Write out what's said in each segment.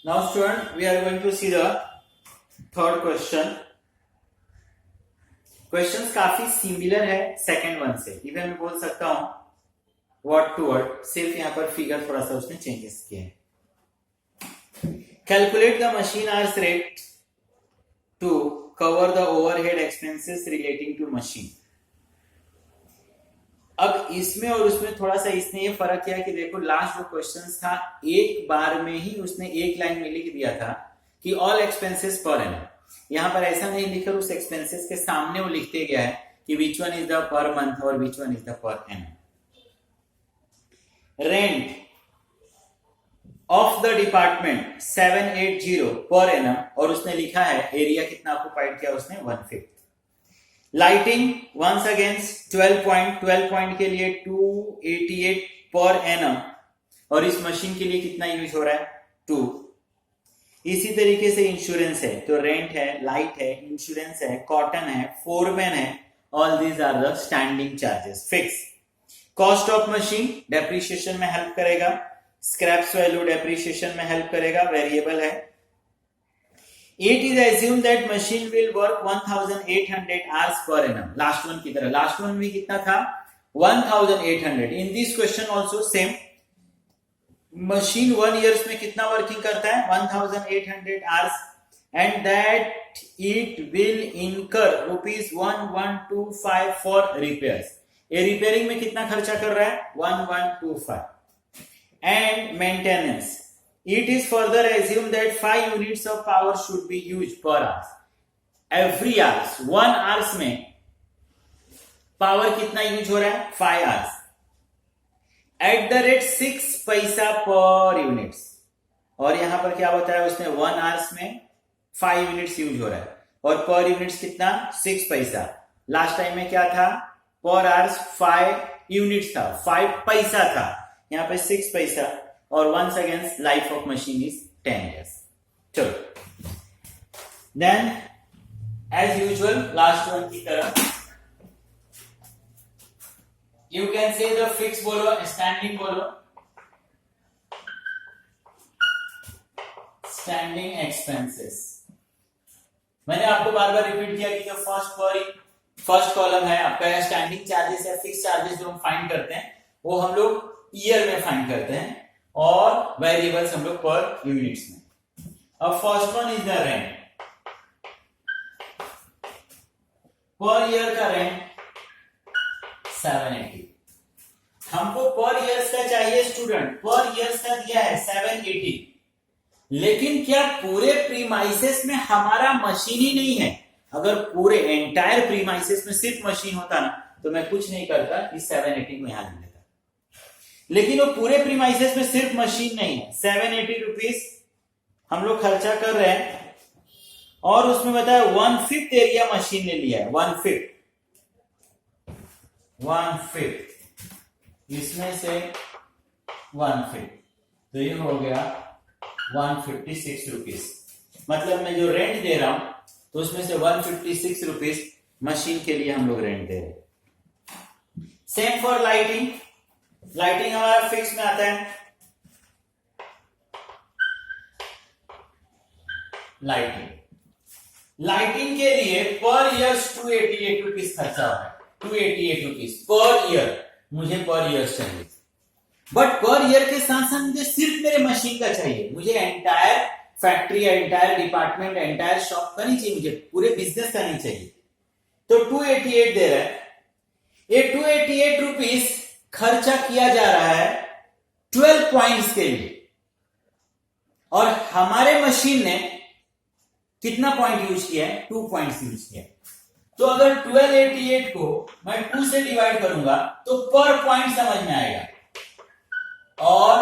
Now student, we are going to see the third question. Questions काफी similar है second one से, even मैं बोल सकता हूं वर्ड टू वर्ड, सिर्फ यहां पर फिगर थोड़ा सा उसने चेंजेस किए हैं. Calculate the machine hours rate to cover the overhead expenses relating to machine. अब इसमें और उसमें थोड़ा सा इसने ये फर्क किया कि देखो लास्ट जो क्वेश्चन था एक बार में ही उसने एक लाइन में लिख दिया था कि ऑल एक्सपेंसेस पर एनम. यहां पर ऐसा नहीं लिखा, उस एक्सपेंसेस के सामने वो लिखते गया है कि which one is the per month और which one is the per annum. Rent of the department 780 per annum और उसने लिखा है एरिया कितना ऑक्युपाइड किया उसने 1/5. लाइटिंग वंस अगेंस्ट 12 पॉइंट के लिए 288 पर एनम और इस मशीन के लिए कितना यूज हो रहा है 2. इसी तरीके से इंश्योरेंस है तो रेंट है, लाइट है, इंश्योरेंस है, कॉटन है, फोरमैन है. All these are the standing charges fix. Cost of machine depreciation में हेल्प करेगा, स्क्रैप्स वैल्यू डेप्रिसिएशन में हेल्प करेगा, वेरिएबल है. It is assumed that machine will work 1800 hours per annum. Last one की तरह, last one में कितना था 1800. In this question also same. Machine 1 years में कितना वर्किंग करता है 1800 hours and that it will incur ₹1125 for repairs. ये रिपेयरिंग में कितना खर्चा कर रहा है 1125. And maintenance. It is further assumed that 5 units of power should be used per hour. Every hours, 1 hours में पावर कितना यूज हो रहा है 5 hours. At the rate 6 पैसा पर यूनिट्स. और यहां पर क्या बताया उसने 1 hours में 5 यूनिट्स यूज हो रहा है और पर यूनिट्स कितना 6 पैसा. लास्ट टाइम में क्या था पर आवर्स 5 यूनिट्स था, 5 पैसा था, यहां पे 6 पैसा. और once again life of machine is 10 years. चलो then as usual last one की तरह you can say the fixed बोलो, standing बोलो. standing expenses मैंने आपको बार बार रिपीट किया कि जो फर्स्ट कॉलम है आपका स्टैंडिंग चार्जेस या फिक्स चार्जेस जो हम फाइंड करते हैं वो हम लोग ईयर में फाइंड करते हैं और वेरिएबल्स हम लोग पर यूनिट्स में. अब first one is the rent. पर ईयर का रेंट 780. हमको पर ईयर का चाहिए स्टूडेंट, पर ईयर का दिया है 780. लेकिन क्या पूरे प्रीमाइसेस में हमारा मशीन ही नहीं है? अगर पूरे एंटायर प्रीमाइसेस में सिर्फ मशीन होता ना तो मैं कुछ नहीं करता कि 780 को यहां ले लेता. लेकिन वो पूरे प्रीमाइसेस में सिर्फ मशीन नहीं है. 780 रुपीज हम लोग खर्चा कर रहे हैं और उसमें बताया 1/5 एरिया मशीन ने लिया है. 1/5 इसमें से 1/5 तो ये हो गया 156 रुपीज. मतलब मैं जो रेंट दे रहा हूं तो उसमें से 156 रुपीज मशीन के लिए हम लोग रेंट दे रहे हैं. Same for lighting. लाइटिंग हमारा फिक्स में आता है. लाइटिंग के लिए पर ईयर 288 रुपीज खर्चा हो रहा है. 288 रुपीज पर ईयर मुझे पर ईयर चाहिए. बट पर ईयर के साथ साथ मुझे सिर्फ मेरे मशीन का चाहिए. मुझे entire factory, entire department, entire shop का नहीं चाहिए, मुझे पूरे बिजनेस का नहीं चाहिए. तो 288 दे रहा है. ये 288 रुपीज खर्चा किया जा रहा है 12 पॉइंट्स के लिए और हमारे मशीन ने कितना पॉइंट यूज किया है 2 पॉइंट्स यूज किया है. तो अगर 1288 को मैं 2 से डिवाइड करूंगा तो पर पॉइंट समझ में आएगा. और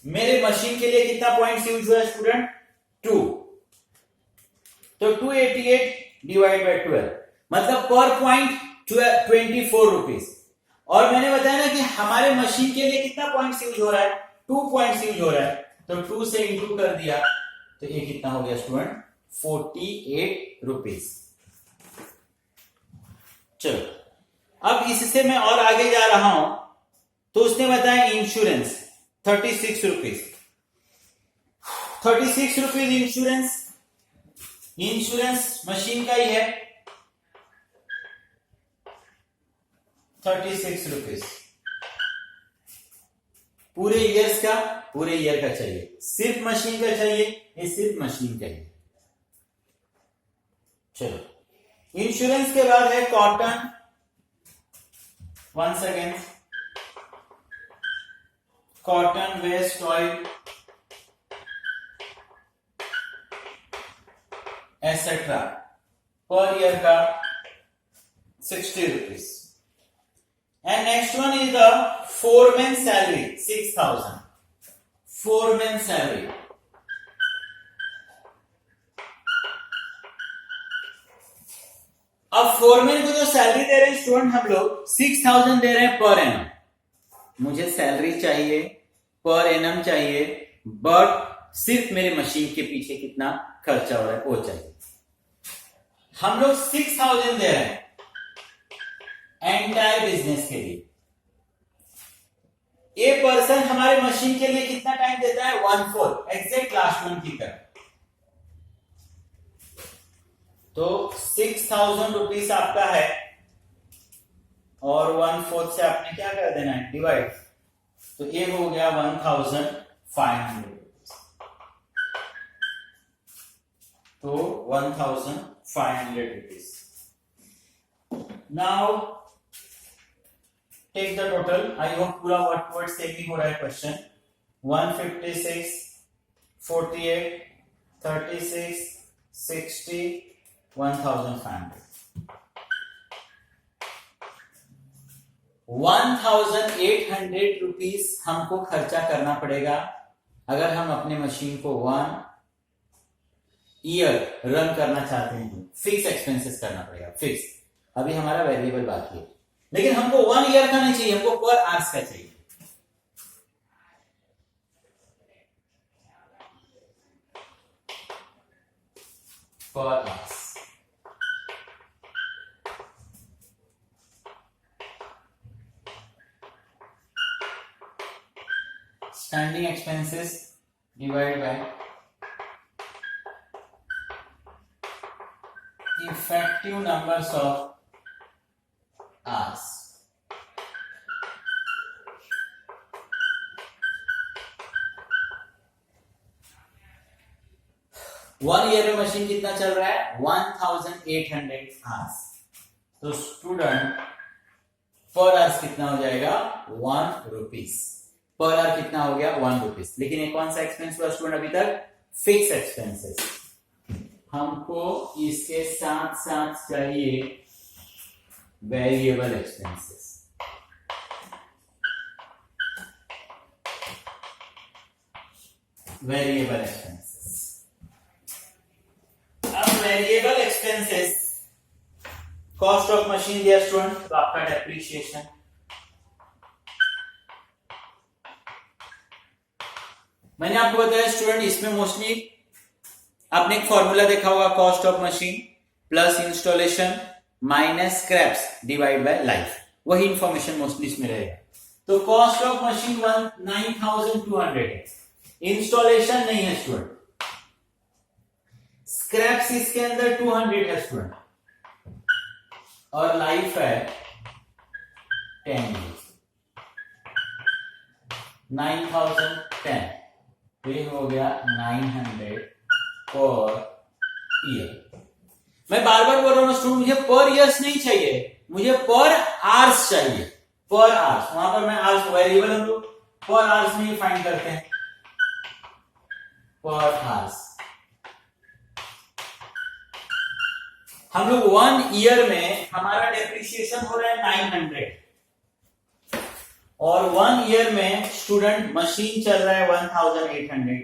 मेरे मशीन के लिए कितना पॉइंट्स यूज हुआ है स्टूडेंट 2. तो 288 डिवाइड बाय 12 मतलब पर पॉइंट 24 रुपीज. और मैंने बताया ना कि हमारे मशीन के लिए कितना पॉइंट्स यूज हो रहा है 2 पॉइंट्स यूज हो रहा है. तो 2 से इंटू कर दिया तो ये कितना हो गया स्टूडेंट 48 रुपीज. चलो अब इससे मैं और आगे जा रहा हूं तो उसने बताया insurance 36 rupees. ₹36 insurance, insurance machine का ही है, ₹36 पूरे ईयर्स का, पूरे ईयर का चाहिए, सिर्फ मशीन का चाहिए, ये सिर्फ मशीन का ही। चलो इंश्योरेंस के बाद है cotton, once again cotton waste oil etcetera, per year का ₹60। And next one is the foreman salary, 6,000. Foreman salary. अब फोरमैन को जो सैलरी दे रहे हैं स्टूडेंट हम लोग 6,000 दे रहे हैं पर एनम। मुझे सैलरी चाहिए, पर एनम चाहिए, बट सिर्फ मेरे मशीन के पीछे कितना खर्चा हो रहा है वो चाहिए। हम लोग 6,000 दे रहे हैं एंटायर बिजनेस के लिए। ए पर्सन हमारे मशीन के लिए कितना टाइम देता है? 1/4, एग्जैक्ट लास्ट मंथ की तरह। तो 6,000 रुपीज आपका है और 1/4 से आपने क्या कर देना है? डिवाइड। तो ये हो गया 1,500। तो 1,500 rupees. Now take the total. I hope पूरा वर्ड वर्ड सेम ही हो रहा है क्वेश्चन। 156, 48, 36, 60, 1,500। 1,800 रुपीज हमको खर्चा करना पड़ेगा अगर हम अपने मशीन को 1 ईयर रन करना चाहते हैं। फिक्स एक्सपेंसेस करना पड़ेगा, फिक्स। अभी हमारा वेरिएबल बाकी है, लेकिन हमको 1 ईयर का नहीं चाहिए, हमको पर आवर्स का चाहिए। पर hours. Standing expenses divide by effective numbers of hours. One year में मशीन कितना चल रहा है? 1,800 आवर्स। तो स्टूडेंट पर आवर्स कितना हो जाएगा? 1 रुपीज। पर आवर कितना हो गया? 1 रुपीज। लेकिन ये कौन सा एक्सपेंस हुआ स्टूडेंट अभी तक? Fix expenses. हमको इसके साथ साथ चाहिए वेरिएबल एक्सपेंसेस। Variable expenses. अब variable expenses, cost of machine दिया स्टूडेंट, तो आपका डेप्रिसिएशन। मैंने आपको बताया स्टूडेंट, इसमें मोस्टली आपने एक फॉर्मूला देखा होगा, cost of machine plus installation minus scraps divide by life. वही इंफॉर्मेशन मोस्टली इसमें रहेगा। तो कॉस्ट ऑफ मशीन 9,200 है, इंस्टॉलेशन नहीं है स्टूडेंट, स्क्रैप्स इसके अंदर 200 है स्टूडेंट, और लाइफ है 10 years। 9,010 ये हो गया 900 पर ईयर। मैं बार बार बोल रहा हूं स्टूडेंट, मुझे पर ईयर्स नहीं चाहिए, मुझे पर आवर्स चाहिए। पर आवर्स, वहां पर मैं आवर्स वेरिएबल हम लोग पर आवर्स में ही फाइंड करते हैं। पर आवर्स हम लोग 1 ईयर में हमारा डेप्रिसिएशन हो रहा है 900, और 1 ईयर में स्टूडेंट मशीन चल रहा है 1,800।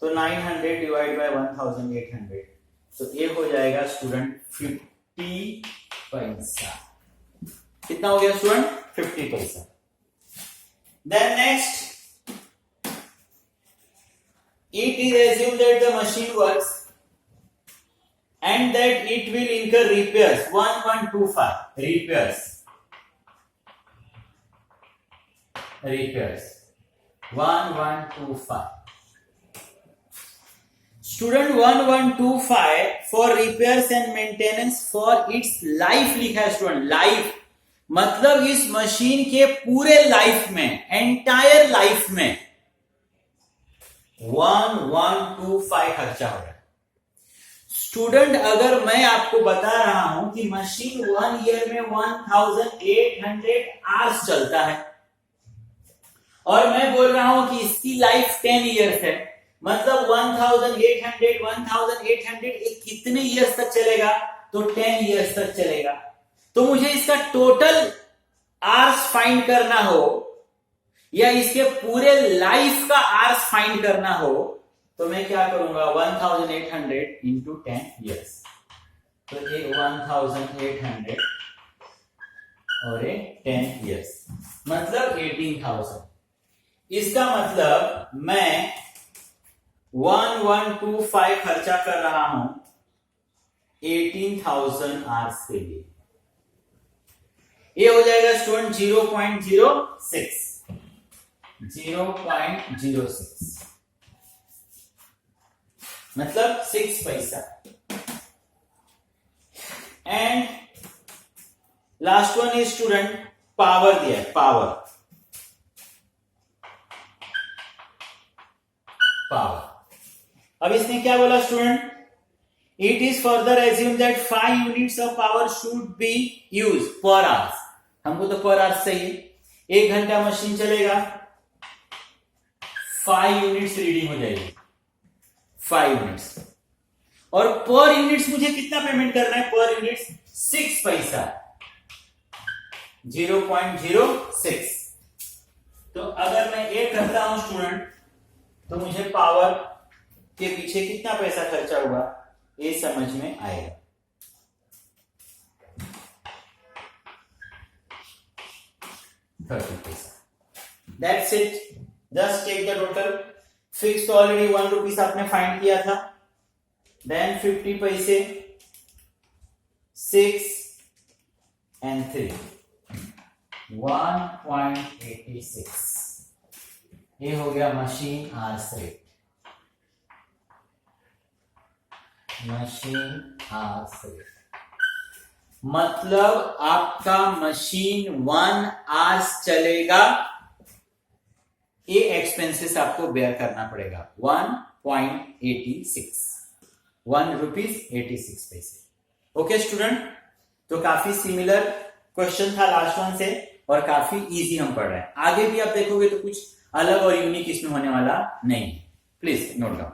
तो 900 डिवाइड बाय 1,800, तो ये हो जाएगा स्टूडेंट 50 पैसा। कितना हो गया स्टूडेंट? 50 पैसा। Then next, it is assumed that the machine works and that it will incur repairs 1125 repairs 1125। Student 1125 for repairs and maintenance for its life लिखा है स्टूडेंट। लाइफ मतलब इस मशीन के पूरे लाइफ में, एंटायर लाइफ में 1125 खर्चा हो रहा है। स्टूडेंट अगर मैं आपको बता रहा हूं कि मशीन 1 ईयर में 1800 आवर्स चलता है और मैं बोल रहा हूं कि इसकी लाइफ 10 ईयर्स है, मतलब 1800 ये कितने ईयर्स तक चलेगा? तो 10 ईयर्स तक चलेगा। तो मुझे इसका टोटल आवर्स फाइंड करना हो या इसके पूरे लाइफ का आवर्स फाइंड करना हो तो मैं क्या करूंगा? 1800 इंटू 10 ईयर्स। तो ये 1800 और ये 10 ईयर्स मतलब 18,000। इसका मतलब मैं 1125 खर्चा कर रहा हूं 18,000 आवर्स के लिए। ये हो जाएगा स्टूडेंट 0.06 मतलब 6 पैसा। And last one is student power दिया है, पावर। अब इसने क्या बोला student? It is further assume that 5 units of power should be use पर आवर्स। हमको तो पर आवर्स चाहिए। 1 घंटा मशीन चलेगा, 5 यूनिट्स रीडिंग हो जाएगी, 5 यूनिट्स। और पर यूनिट्स मुझे कितना पेमेंट करना है? पर यूनिट्स 6 पैसा, 0.06। तो अगर मैं ये करता हूं स्टूडेंट तो मुझे पावर के पीछे कितना पैसा खर्चा हुआ ये समझ में आएगा। That's it. Just take the total. Fixed already 1 rupees आपने फाइंड किया था. Then 50 पैसे, 6 and 3. 1.86. ये हो गया machine hours rate. Machine hours rate मतलब आपका मशीन 1 आवर्स चलेगा, ये एक्सपेंसेस आपको बेयर करना पड़ेगा. 1.86, 1 रुपीज 86 पैसे. ओके स्टूडेंट, तो काफी सिमिलर क्वेश्चन था लास्ट वन से और काफी इजी हम पढ़ रहे हैं. आगे भी आप देखोगे तो कुछ अलग और यूनिक इसमें होने वाला नहीं. Please note down.